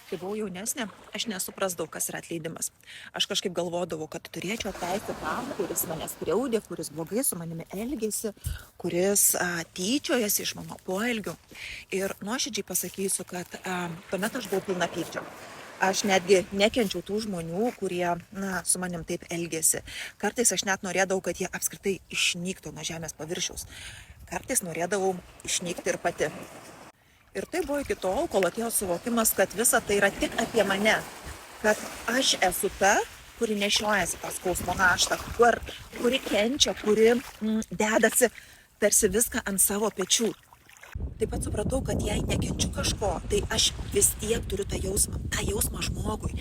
Kai buvau jaunesnė, aš nesuprasdavau, kas yra atleidimas. Aš kažkaip galvodavau, kad turėčiau atleisti tam, kuris mane skriaudė, kuris blogai su manimi elgėsi, kuris tyčiojasi iš mano poelgių. Ir nuoširdžiai pasakysiu, kad tuomet aš buvau pilna pykčio. Aš netgi nekenčiau tų žmonių, kurie su manim taip elgėsi. Kartais aš net norėdavau, kad jie apskritai išnyktų nuo žemės paviršiaus. Kartais norėdavau išnykti ir pati. Ir tai buvo iki tol, kol atėjo suvokimas, kad visa tai yra tik apie mane. Kad aš esu ta, kuri nešiojasi tą skausmo naštą, kuri kenčia, kuri dedasi tarsi viską ant savo pečių. Taip pat supratau, kad jei nekenčiu kažko, tai aš vis tiek turiu tą jausmą žmogui.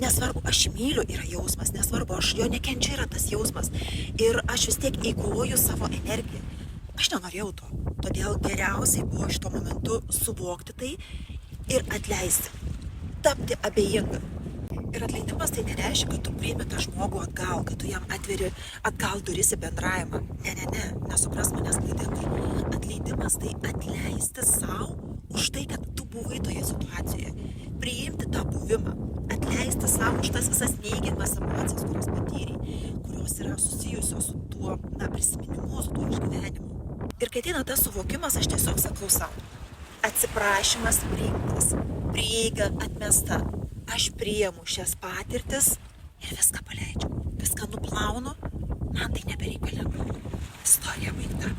Nesvarbu, aš myliu yra jausmas, nesvarbu, aš jo nekenčiu yra tas jausmas. Ir aš vis tiek eikvoju savo energiją. Aš nenorėjau to, todėl geriausiai buvo šito momentu suvokti tai ir atleisti, tapti abejinga. Ir atleidimas tai nereiškia, kad tu priimi tą žmogų atgal, kad tu jam atveri atgal duris į bendravimą. Ne, nesupras manęs klaidingai. Atleidimas tai atleisti savo už tai, kad tu buvai toje situacijoje. Priimti tą buvimą, atleisti savo už tas visas neigiamas emocijas, kurias patyrei, kurios yra susijusios su tuo prisiminimu, su tuo išgyvenimu. Ir kai ateina tas suvokimas, aš tiesiog sakau savo, atsiprašymas priimtas, prieiga atmesta. Aš priimu šias patirtis ir viską paleidžiu, viską nuplaunu, man tai nebereikalinga. Istorija baigta.